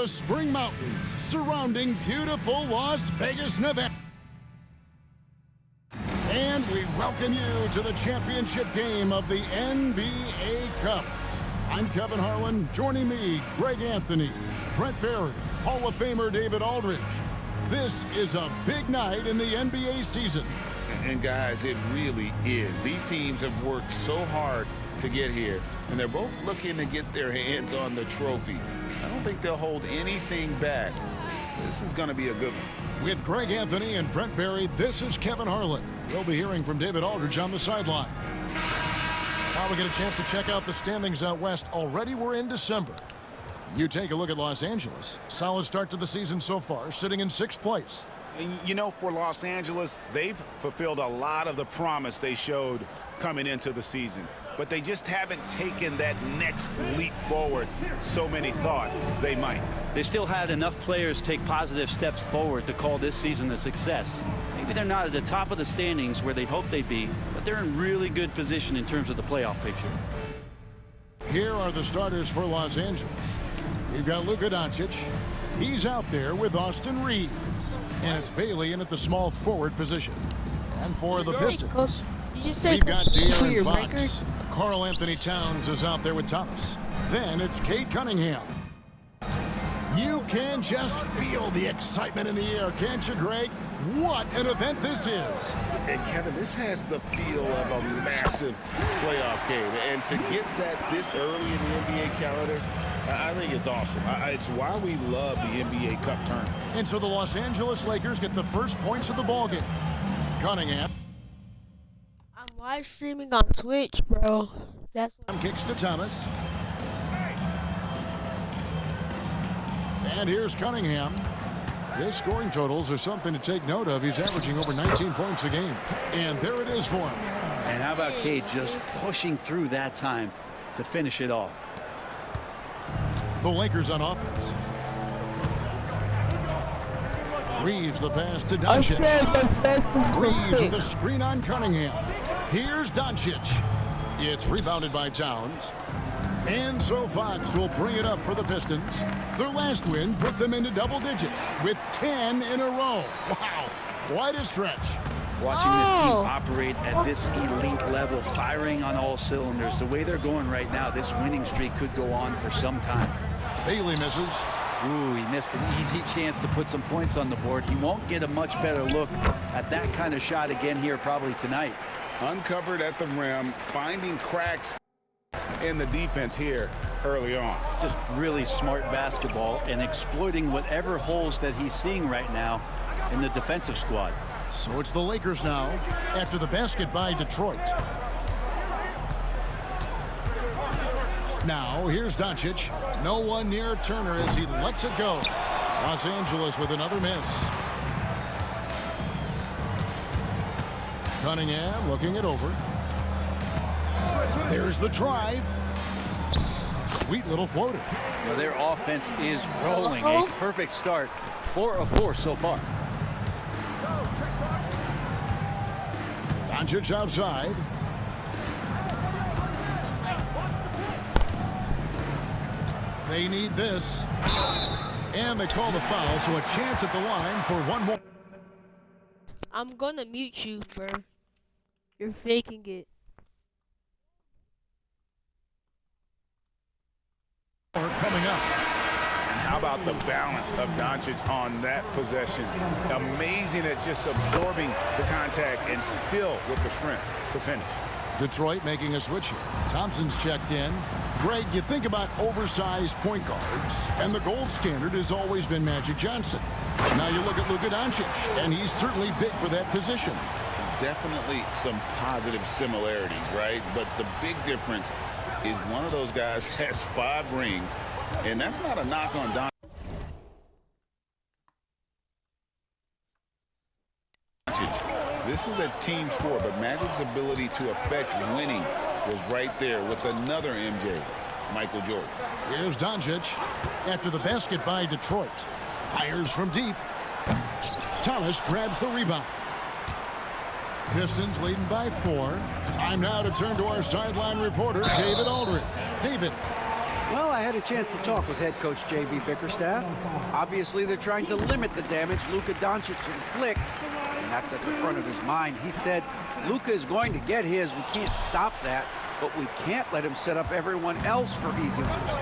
the Spring Mountains surrounding beautiful Las Vegas, Nevada. And we welcome you to the championship game of the NBA Cup. I'm Kevin Harlan. Joining me, Greg Anthony, Brent Barry, Hall of Famer David Aldridge. This is a big night in the NBA season. And guys, it really is. These teams have worked so hard to get here, and they're both looking to get their hands on the trophy. I don't think they'll hold anything back. This is going to be a good one. With Greg Anthony and Brent Barry, this is Kevin Harlan. We'll be hearing from David Aldridge on the sideline. Now we get a chance to check out the standings out west. Already we're in December. You take a look at Los Angeles. Solid start to the season so far, sitting in 6th place. You know, for Los Angeles, they've fulfilled a lot of the promise they showed coming into the season. But they just haven't taken that next leap forward so many thought they might. They still had enough players take positive steps forward to call this season a success. Maybe they're not at the top of the standings where they hoped they'd be, but they're in really good position in terms of the playoff picture. Here are the starters for Los Angeles. We've got Luka Doncic. He's out there with Austin Reeves. And it's Bailey in at the small forward position. And for the Pistons, we've got De'Aaron Fox. Karl Anthony Towns is out there with Thomas. Then it's Cade Cunningham. You can just feel the excitement in the air, can't you, Greg? What an event this is. And Kevin, this has the feel of a massive playoff game. And to get that this early in the NBA calendar, I think it's awesome. It's why we love the NBA Cup tournament. And so the Los Angeles Lakers get the first points of the ballgame. Cunningham. I'm live streaming on Twitch, bro. That's what Kicks to Thomas. And here's Cunningham. His scoring totals are something to take note of. He's averaging over 19 points a game. And there it is for him. And how about Cade just pushing through that time to finish it off? The Lakers on offense. Reeves the pass to Doncic. Reeves with a screen on Cunningham. Here's Doncic. It's rebounded by Towns. And so Fox will bring it up for the Pistons. Their last win put them into double digits with 10 in a row. Wow, quite a stretch. Watching this team operate at this elite level, firing on all cylinders, the way they're going right now, this winning streak could go on for some time. Bailey misses. Ooh, he missed an easy chance to put some points on the board. He won't get a much better look at that kind of shot again here probably tonight. Uncovered at the rim, finding cracks in the defense here early on. Just really smart basketball and exploiting whatever holes that he's seeing right now in the defensive squad. So it's the Lakers now after the basket by Detroit. Now here's Doncic. No one near Turner as he lets it go. Los Angeles with another miss. Cunningham looking it over. There's the drive. Sweet little floater. Now their offense is rolling. A perfect start. 4 of 4 so far. Doncic outside. They need this. And they call the foul, so a chance at the line for one more. I'm gonna mute you, bro. You're faking it. Coming up. And how about the balance of Doncic on that possession? Amazing at just absorbing the contact and still with the strength to finish. Detroit making a switch here. Thompson's checked in. Greg, you think about oversized point guards, and the gold standard has always been Magic Johnson. Now you look at Luka Doncic, and he's certainly big for that position. Definitely some positive similarities, right? But the big difference is one of those guys has 5 rings, and that's not a knock on Doncic. This is a team sport, but Magic's ability to affect winning was right there with another MJ, Michael Jordan. Here's Doncic after the basket by Detroit. Fires from deep. Thomas grabs the rebound. Pistons leading by 4. Time now to turn to our sideline reporter, David Aldridge. David. Well, I had a chance to talk with head coach J.B. Bickerstaff. Obviously, they're trying to limit the damage Luka Doncic inflicts, and that's at the front of his mind. He said, Luka is going to get his. We can't stop that, but we can't let him set up everyone else for easy ones.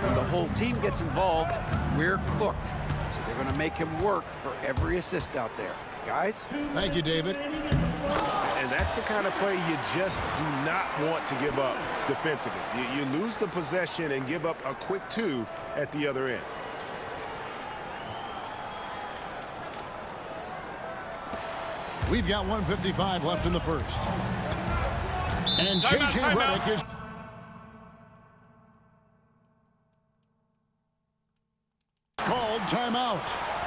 When the whole team gets involved, we're cooked. So they're going to make him work for every assist out there. Guys? Thank you, David. And that's the kind of play you just do not want to give up defensively. You lose the possession and give up a quick 2 at the other end. We've got 1:55 left in the first. And J.J. Redick is... called timeout.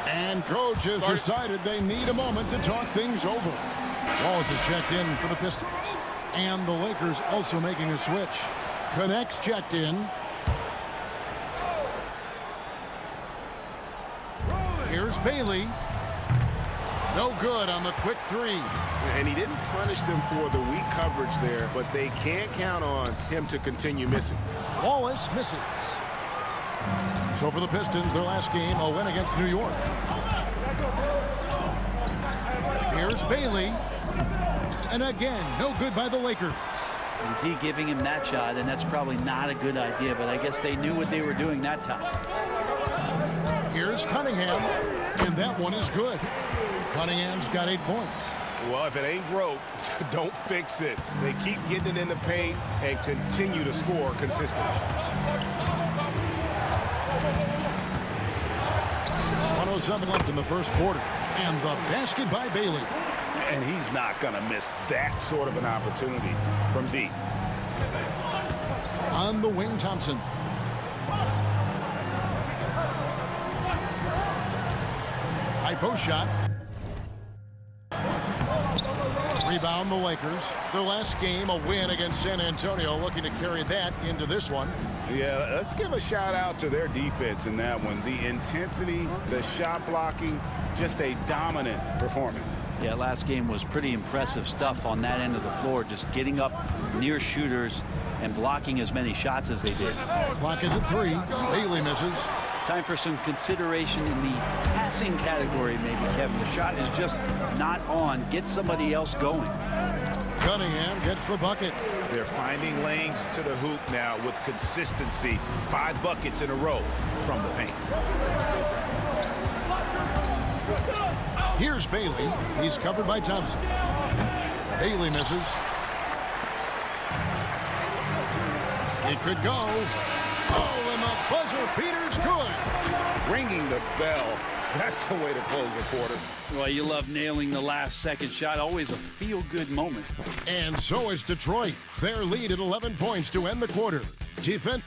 And coach has decided they need a moment to talk things over. Walls is checked in for the Pistons. And the Lakers also making a switch. Connects checked in. Here's Bailey. No good on the quick 3. And he didn't punish them for the weak coverage there, but they can't count on him to continue missing. Wallace misses. So for the Pistons, their last game, a win against New York. Here's Bailey. And again, no good by the Lakers. D giving him that shot, and that's probably not a good idea, but I guess they knew what they were doing that time. Here's Cunningham, and that one is good. Cunningham's got 8 points. Well, if it ain't broke, don't fix it. They keep getting it in the paint and continue to score consistently. 1:07 left in the first quarter. And the basket by Bailey. And he's not going to miss that sort of an opportunity from deep. On the wing, Thompson. High post shot. Rebound the Lakers. Their last game, a win against San Antonio, looking to carry that into this one. Yeah, let's give a shout out to their defense in that one. The intensity, the shot blocking, just a dominant performance. Yeah, last game was pretty impressive stuff on that end of the floor, just getting up near shooters and blocking as many shots as they did. Clock is at 3. Bailey misses. Time for some consideration in the passing category, maybe, Kevin. The shot is just not on. Get somebody else going. Cunningham gets the bucket. They're finding lanes to the hoop now with consistency. 5 buckets in a row from the paint. Here's Bailey. He's covered by Thompson. Bailey misses. It could go. Oh, and the buzzer beater's good. Ringing the bell. That's the way to close a quarter. Well, you love nailing the last second shot. Always a feel-good moment. And so is Detroit. Their lead at 11 points to end the quarter. Defense.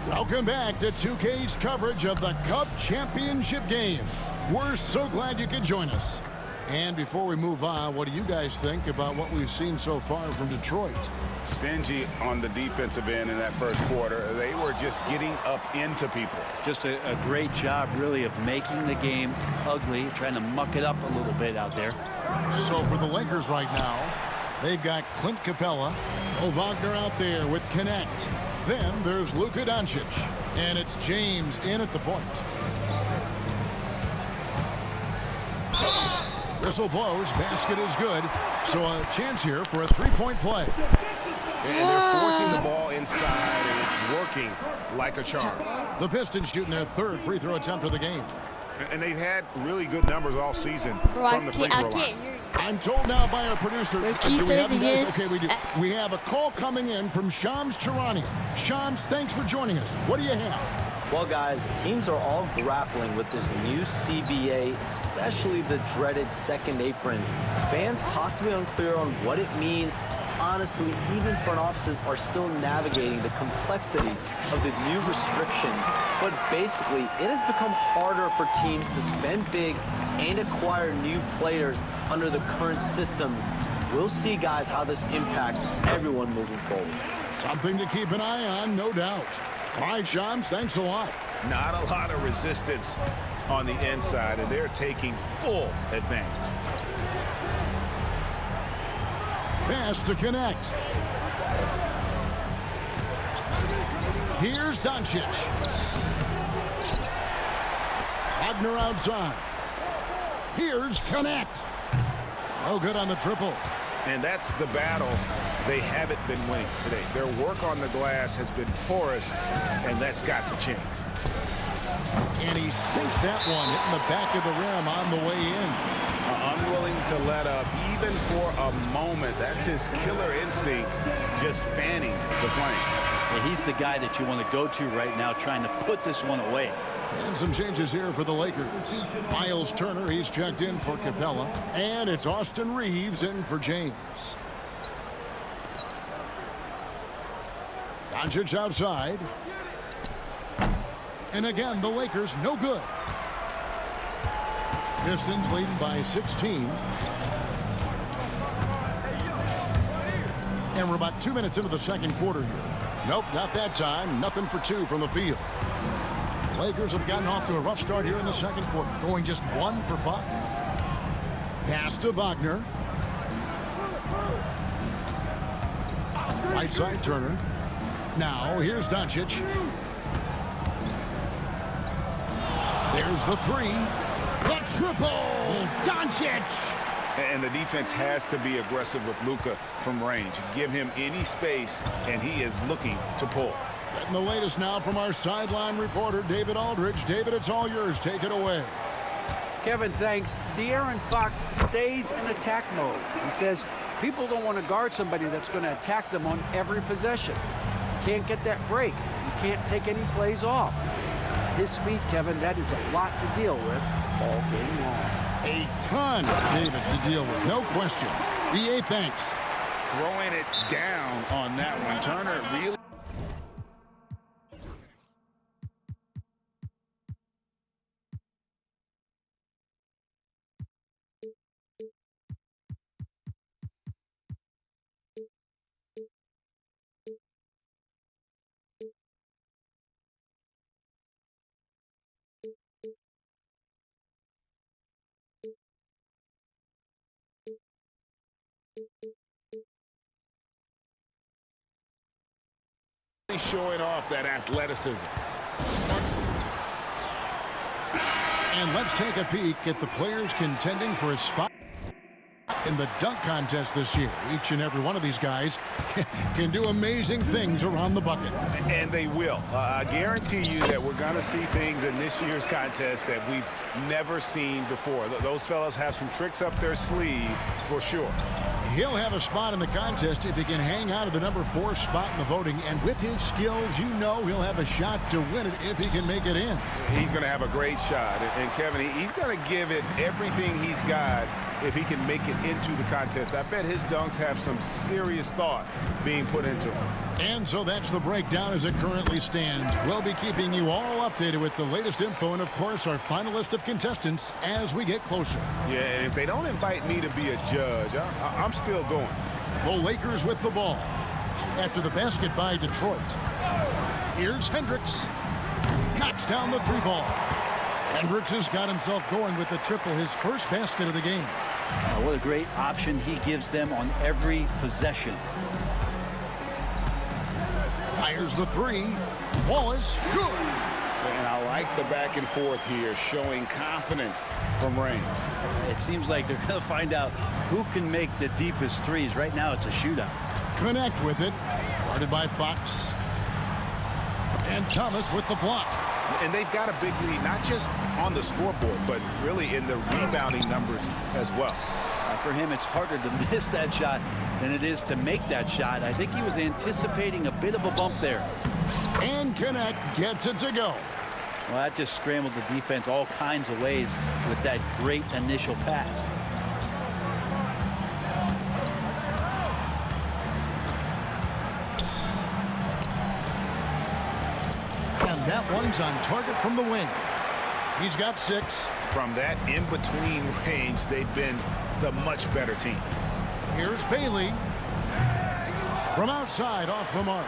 Welcome back to 2K's coverage of the Cup Championship game. We're so glad you could join us. And before we move on, what do you guys think about what we've seen so far from Detroit? Stingy on the defensive end in that first quarter. They were just getting up into people. Just a great job, really, of making the game ugly, trying to muck it up a little bit out there. So for the Lakers right now, they've got Clint Capella, Wagner out there with Connect. Then there's Luka Doncic, and it's James in at the point. Whistle blows, basket is good. So a chance here for a 3-point play. And they're forcing the ball inside, and it's working like a charm. The Pistons shooting their 3rd free throw attempt of the game. And they've had really good numbers all season from the free throw line. I'm told now by our producer. Keep it again. Okay, we do. We have a call coming in from Shams Charania. Shams, thanks for joining us. What do you have? Well, guys, teams are all grappling with this new CBA, especially the dreaded second apron. Fans possibly unclear on what it means. Honestly, even front offices are still navigating the complexities of the new restrictions. But basically, it has become harder for teams to spend big and acquire new players under the current systems. We'll see, guys, how this impacts everyone moving forward. Something to keep an eye on, no doubt. All right, Shams, thanks a lot. Not a lot of resistance on the inside, and they're taking full advantage. Pass to connect. Here's Doncic. Wagner outside. Here's Connect. No good on the triple. And that's the battle they haven't been winning today. Their work on the glass has been porous, and that's got to change. And he sinks that one, hitting the back of the rim on the way in. Unwilling to let up, even for a moment. That's his killer instinct, just fanning the flame. Yeah, he's the guy that you want to go to right now, trying to put this one away. And some changes here for the Lakers. Miles Turner, he's checked in for Capella. And it's Austin Reeves in for James. Doncic outside. And again, the Lakers no good. Pistons leading by 16. And we're about 2 minutes into the second quarter here. Nope, not that time. Nothing for two from the field. Lakers have gotten off to a rough start here in the second quarter, going just 1 for 5. Pass to Wagner. Right side Turner. Now here's Doncic. There's the three. The triple. Doncic. And the defense has to be aggressive with Luka from range. Give him any space, and he is looking to pull. Getting the latest now from our sideline reporter, David Aldridge. David, it's all yours. Take it away. Kevin, thanks. De'Aaron Fox stays in attack mode. He says people don't want to guard somebody that's going to attack them on every possession. You can't get that break. You can't take any plays off. His speed, Kevin, that is a lot to deal with all game long. A ton, David, to deal with. No question. EA, thanks. Throwing it down on that one. Turner really. Showing off that athleticism. And let's take a peek at the players contending for a spot in the dunk contest this year. Each and every one of these guys can do amazing things around the bucket. And they will. I guarantee you that we're going to see things in this year's contest that we've never seen before. Those fellas have some tricks up their sleeve for sure. He'll have a spot in the contest if he can hang out of the number 4 spot in the voting. And with his skills, you know he'll have a shot to win it if he can make it in. He's going to have a great shot. And Kevin, he's going to give it everything he's got if he can make it into the contest. I bet his dunks have some serious thought being put into them. And so that's the breakdown as it currently stands. We'll be keeping you all updated with the latest info and, of course, our final list of contestants as we get closer. Yeah, and if they don't invite me to be a judge, I'm still going. The Lakers with the ball after the basket by Detroit. Here's Hendricks. Knocks down the 3 ball. Hendricks has got himself going with the triple, his first basket of the game. What a great option he gives them on every possession. Fires the 3. Wallace, good. And I like the back and forth here, showing confidence from range. It seems like they're going to find out who can make the deepest threes. Right now, it's a shootout. Connect with it. Guarded by Fox. And Thomas with the block. And they've got a big lead, not just on the scoreboard, but really in the rebounding numbers as well. For him, it's harder to miss that shot than it is to make that shot. I think he was anticipating a bit of a bump there. And Connect gets it to go. Well, that just scrambled the defense all kinds of ways with that great initial pass. And that one's on target from the wing. He's got 6. From that in-between range, they've been the much better team. Here's Bailey. From outside, off the mark.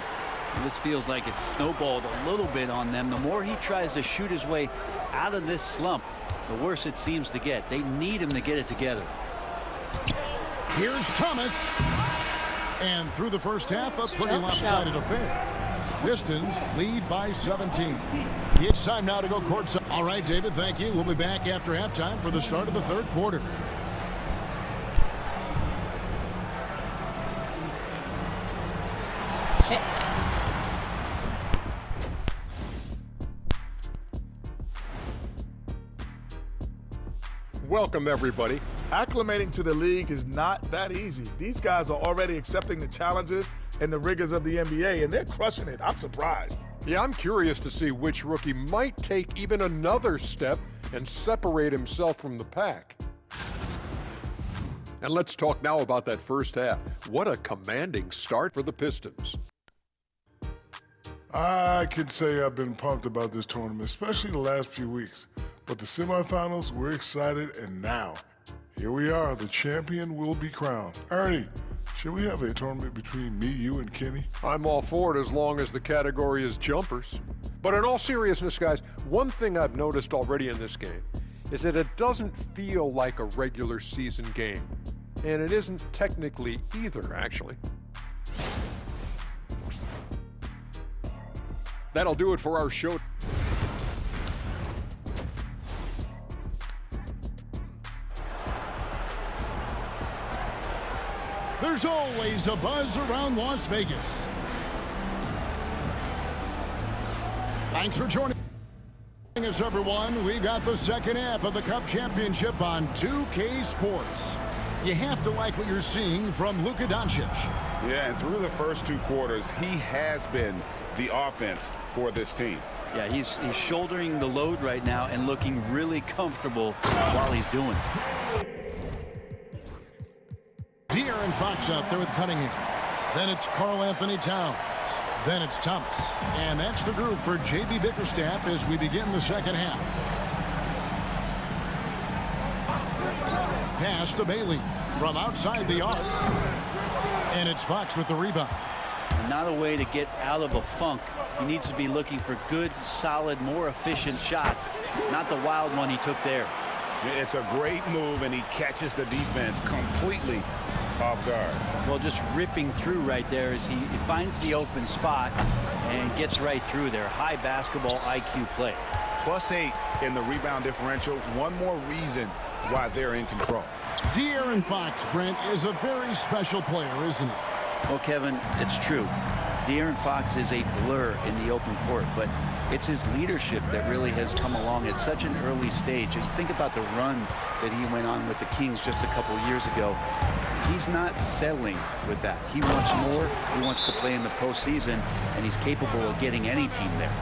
This feels like it's snowballed a little bit on them. The more he tries to shoot his way out of this slump, the worse it seems to get. They need him to get it together. Here's Thomas. And through the first half, a pretty lopsided affair. Pistons lead by 17. It's time now to go courtside. All right, David, thank you. We'll be back after halftime for the start of the third quarter. Welcome, everybody. Acclimating to the league is not that easy. These guys are already accepting the challenges and the rigors of the NBA, and they're crushing it. I'm surprised. Yeah, I'm curious to see which rookie might take even another step and separate himself from the pack. And let's talk now about that first half. What a commanding start for the Pistons. I could say I've been pumped about this tournament, especially the last few weeks. But the semifinals, we're excited, and now, here we are. The champion will be crowned. Ernie, should we have a tournament between me, you, and Kenny? I'm all for it as long as the category is jumpers. But in all seriousness, guys, one thing I've noticed already in this game is that it doesn't feel like a regular season game. And it isn't technically either, actually. That'll do it for our show. There's always a buzz around Las Vegas. Thanks for joining us, everyone. We've got the second half of the Cup Championship on 2K Sports. You have to like what you're seeing from Luka Doncic. Yeah, and through the first two quarters, he has been the offense for this team. Yeah, he's shouldering the load right now and looking really comfortable while he's doing it. De'Aaron Fox out there with Cunningham. Then it's Karl Anthony Towns. Then it's Thomas. And that's the group for JB Bickerstaff as we begin the second half. Pass to Bailey from outside the arc. And it's Fox with the rebound. Not a way to get out of a funk. He needs to be looking for good, solid, more efficient shots. Not the wild one he took there. It's a great move, and he catches the defense completely off guard. Well, just ripping through right there as he finds the open spot and gets right through there. High basketball IQ play. +8 in the rebound differential. One more reason why they're in control. De'Aaron Fox, Brent, is a very special player, isn't he? Well, Kevin, it's true. De'Aaron Fox is a blur in the open court, but it's his leadership that really has come along at such an early stage. And think about the run that he went on with the Kings just a couple of years ago. He's not settling with that. He wants more. He wants to play in the postseason, and he's capable of getting any team there.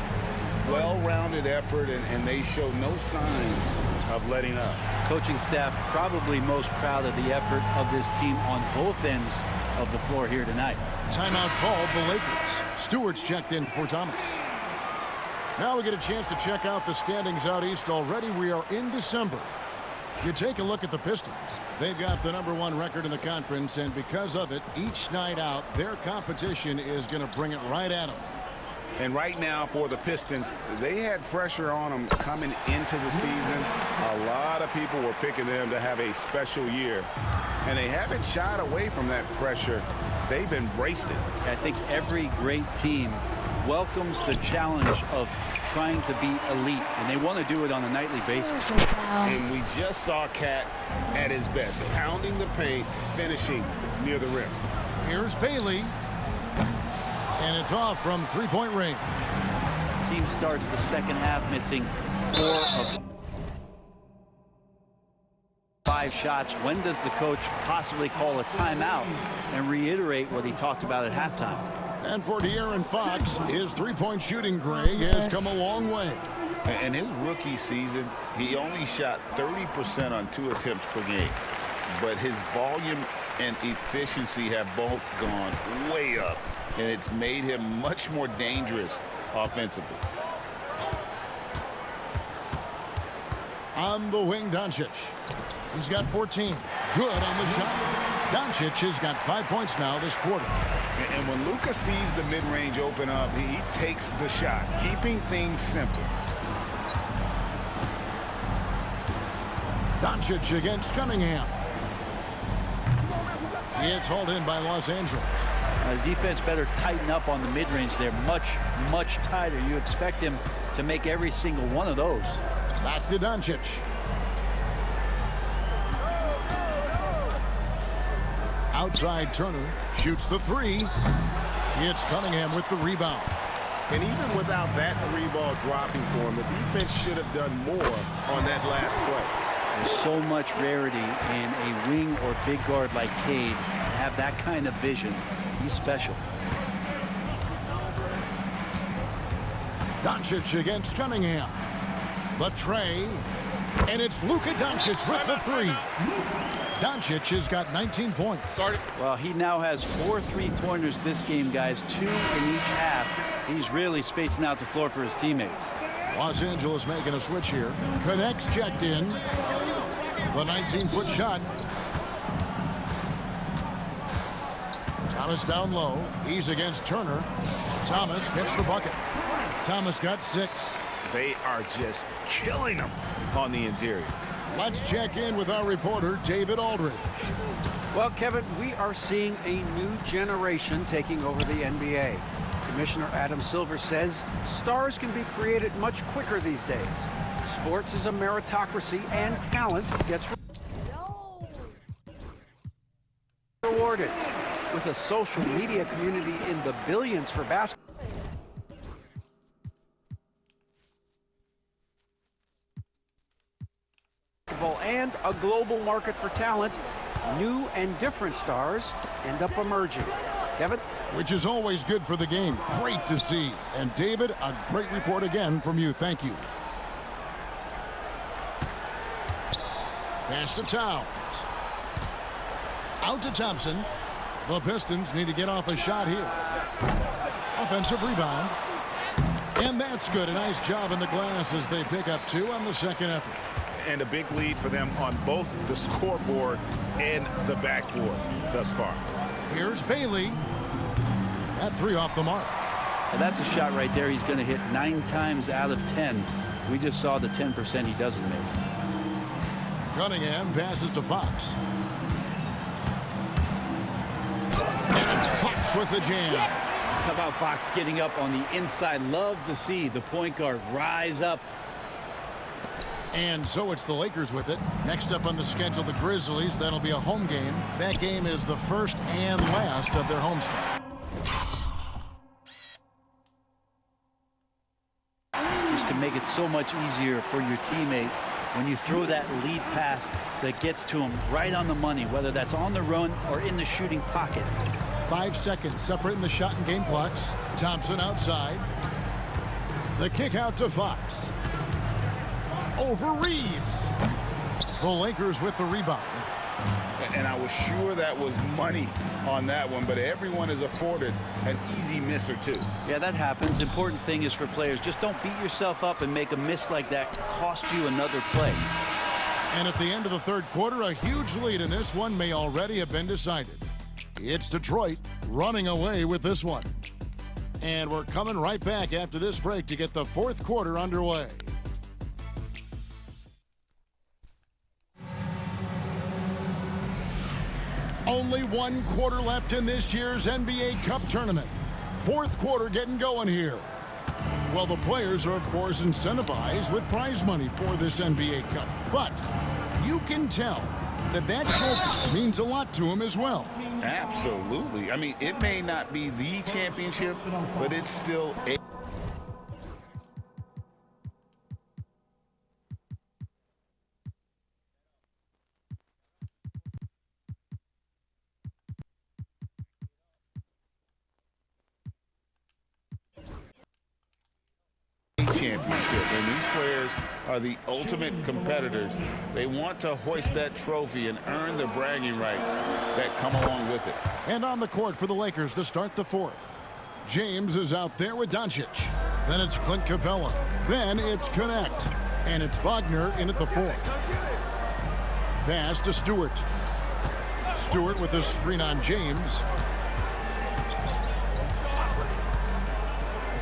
Well-rounded effort, and they show no signs of letting up. Coaching staff probably most proud of the effort of this team on both ends of the floor here tonight. Timeout called the Lakers. Stewart's checked in for Thomas. Now we get a chance to check out the standings out east already. We are in December. You take a look at the Pistons. They've got the #1 record in the conference, and because of it, each night out, their competition is going to bring it right at them. And right now for the Pistons, they had pressure on them coming into the season. A lot of people were picking them to have a special year, and they haven't shied away from that pressure. They've embraced it. I think every great team welcomes the challenge of trying to be elite, and they want to do it on a nightly basis. And we just saw Cat at his best, pounding the paint, finishing near the rim. Here's Bailey. And it's off from three-point range. Team starts the second half missing 4 of 5 shots. When does the coach possibly call a timeout and reiterate what he talked about at halftime? And for De'Aaron Fox, his three-point shooting, Greg, has come a long way. In his rookie season, he only shot 30% on 2 attempts per game. But his volume and efficiency have both gone way up, and it's made him much more dangerous offensively. On the wing, Doncic. He's got 14. Good on the shot. Doncic has got 5 points now this quarter. And when Luka sees the mid-range open up, he takes the shot, keeping things simple. Doncic against Cunningham. It's hauled in by Los Angeles. The defense better tighten up on the mid-range there. Much tighter. You expect him to make every single one of those. Back to Doncic. Outside Turner shoots the three. It's Cunningham with the rebound. And even without that three-ball dropping for him, the defense should have done more on that last play. There's so much rarity in a wing or big guard like Cade to have that kind of vision. He's special. Doncic against Cunningham. The tray. And it's Luka Doncic with the three. Doncic has got 19 points. Well, he now has 4 3-pointers this game, guys. 2 in each half. He's really spacing out the floor for his teammates. Los Angeles making a switch here. Connects, checked in. The 19-foot shot. Thomas down low. He's against Turner. Thomas hits the bucket. Thomas got 6. They are just killing them on the interior. Let's check in with our reporter, David Aldridge. Well, Kevin, we are seeing a new generation taking over the NBA. Commissioner Adam Silver says stars can be created much quicker these days. Sports is a meritocracy, and talent gets rewarded. With a social media community in the billions for basketball and a global market for talent, new and different stars end up emerging. Kevin? Which is always good for the game. Great to see. And David, a great report again from you. Thank you. Pass to Towns. Out to Thompson. The Pistons need to get off a shot here. Offensive rebound. And that's good. A nice job in the glass as they pick up 2 on the second effort. And a big lead for them on both the scoreboard and the backboard thus far. Here's Bailey. That 3 off the mark. And that's a shot right there he's going to hit 9 times out of 10. We just saw the 10% he doesn't make. Cunningham passes to Fox. And it's Fox with the jam. How about Fox getting up on the inside? Love to see the point guard rise up. And so it's the Lakers with it. Next up on the schedule, the Grizzlies. That'll be a home game. That game is the first and last of their homestand. This can make it so much easier for your teammate when you throw that lead pass that gets to him right on the money, whether that's on the run or in the shooting pocket. 5 seconds separating the shot and game clocks. Thompson outside. The kick out to Fox. Over Reeves. The Lakers with the rebound. And I was sure that was money on that one, but everyone is afforded an easy miss or 2. Yeah, that happens. Important thing is for players, just don't beat yourself up and make a miss like that cost you another play. And at the end of the third quarter, a huge lead in this one may already have been decided. It's Detroit running away with this one. And we're coming right back after this break to get the fourth quarter underway. Only 1 quarter left in this year's NBA Cup tournament. Fourth quarter getting going here. Well, the players are, of course, incentivized with prize money for this NBA Cup. But you can tell that that trophy means a lot to them as well. Absolutely. I mean, it may not be the championship, but it's still a championship, and these players are the ultimate competitors. They want to hoist that trophy and earn the bragging rights that come along with it. And on the court for the Lakers to start the fourth. James is out there with Doncic. Then it's Clint Capella. Then it's Connect. And it's Wagner in at the fourth. Pass to Stewart. Stewart with the screen on James.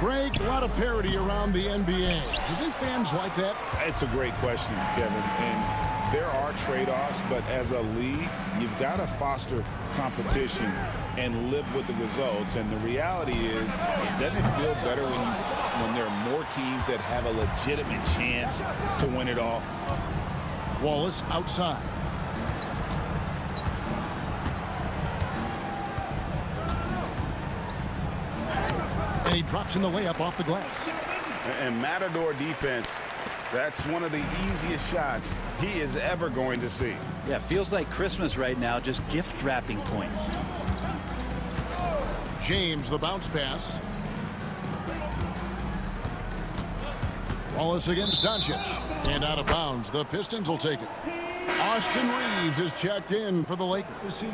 Greg, a lot of parity around the NBA. Do you think fans like that? It's a great question, Kevin. And there are trade-offs, but as a league, you've got to foster competition and live with the results. And the reality is, it doesn't feel better when there are more teams that have a legitimate chance to win it all. Wallace outside. And he drops in the layup off the glass. And Matador defense, that's one of the easiest shots he is ever going to see. Yeah, feels like Christmas right now, just gift wrapping points. James, the bounce pass. Wallace against Doncic. And out of bounds. The Pistons will take it. Austin Reeves is checked in for the Lakers.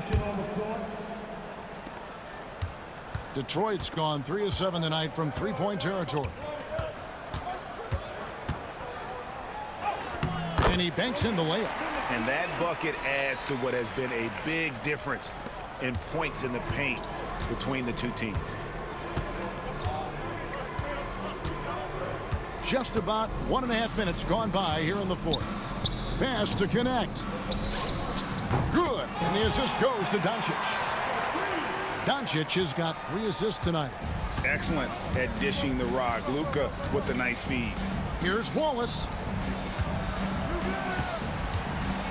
Detroit's gone 3 of 7 tonight from three-point territory. And he banks in the layup. And that bucket adds to what has been a big difference in points in the paint between the two teams. Just about 1.5 minutes gone by here in the fourth. Pass to connect. Good. And the assist goes to Doncic. Doncic has got 3 assists tonight. Excellent at dishing the rock. Luka with the nice feed. Here's Wallace.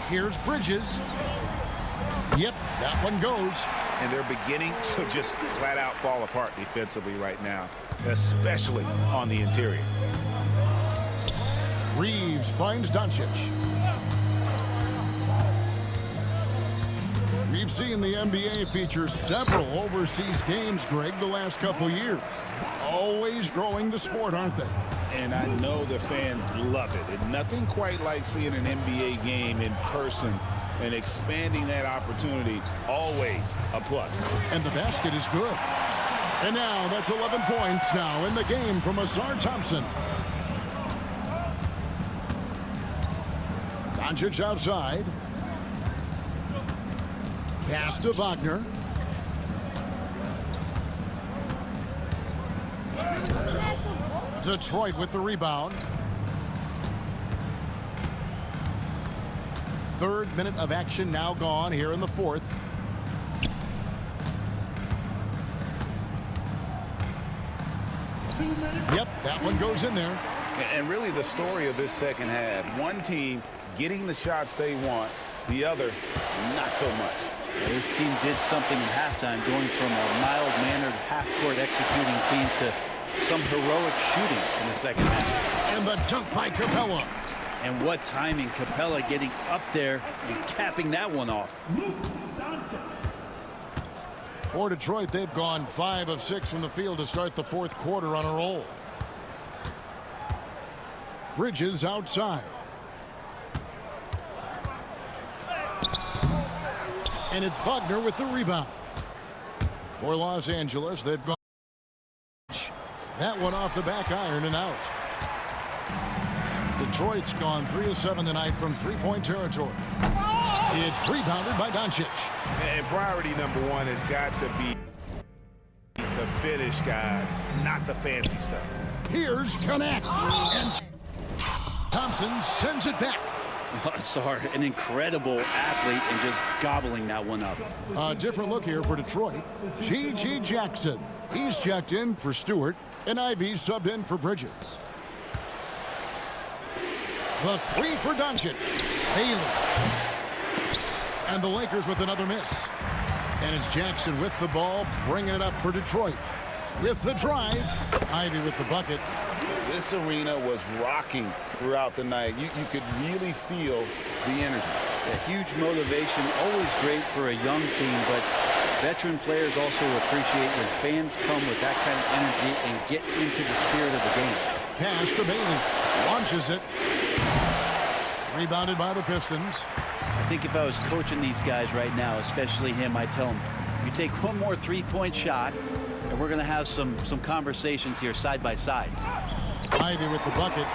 Here's Bridges. Yep, that one goes. And they're beginning to just flat out fall apart defensively right now, especially on the interior. Reeves finds Doncic. We've seen the NBA feature several overseas games, Greg, the last couple years. Always growing the sport, aren't they? And I know the fans love it. And nothing quite like seeing an NBA game in person and expanding that opportunity, always a plus. And the basket is good. And now that's 11 points now in the game from Asar Thompson. Doncic outside. Pass to Wagner. Detroit with the rebound. 3rd minute of action now gone here in the fourth. Yep, that one goes in there. And really the story of this second half, one team getting the shots they want, the other not so much. This team did something in halftime, going from a mild-mannered half-court executing team to some heroic shooting in the second half. And the dunk by Capella. And what timing, Capella getting up there and capping that one off. For Detroit, they've gone 5 of 6 from the field to start the fourth quarter on a roll. Bridges outside. And it's Wagner with the rebound. For Los Angeles, they've gone. That one off the back iron and out. Detroit's gone 3 of 7 tonight from three-point territory. It's rebounded by Doncic. And priority number one has got to be the finish, guys, not the fancy stuff. Here's Connect. And Thompson sends it back. Sorry, an incredible athlete and just gobbling that one up. A different look here for Detroit. G.G. Jackson. He's checked in for Stewart, and Ivy subbed in for Bridges. The 3 for Doncic. Bailey. And the Lakers with another miss. And it's Jackson with the ball, bringing it up for Detroit. With the drive, Ivy with the bucket. This arena was rocking throughout the night. You could really feel the energy. A huge motivation, always great for a young team, but veteran players also appreciate when fans come with that kind of energy and get into the spirit of the game. Pass to Bailey. Launches it. Rebounded by the Pistons. I think if I was coaching these guys right now, especially him, I'd tell him, you take one more three-point shot, and we're going to have some conversations here side by side. Ivy with the bucket.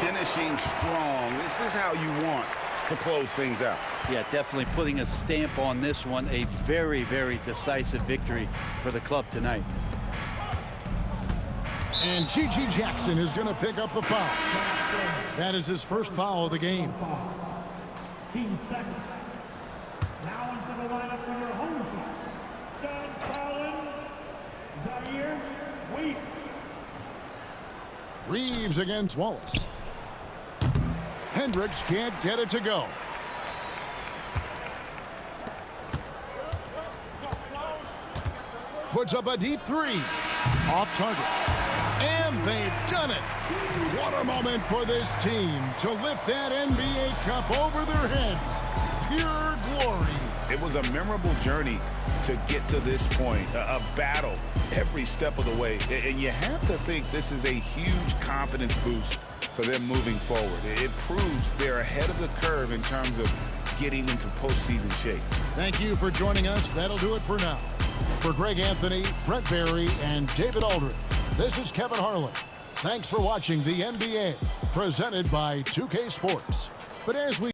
Finishing strong. This is how you want to close things out. Yeah, definitely putting a stamp on this one. A very, very decisive victory for the club tonight. And G.G. Jackson is going to pick up a foul. That is his first foul of the game. 15 seconds. Now into the lineup for their home team. John Collins, Zaire Williams. Reeves against Wallace. Hendricks can't get it to go. Puts up a deep three. Off target. And they've done it. What a moment for this team to lift that NBA Cup over their heads. Pure glory. It was a memorable journey to get to this point, a battle every step of the way. And you have to think this is a huge confidence boost for them moving forward. It proves they're ahead of the curve in terms of getting into postseason shape. Thank you for joining us. That'll do it for now. For Greg Anthony, Brent Barry, and David Aldridge, this is Kevin Harlan. Thanks for watching the NBA, presented by 2K Sports. But as we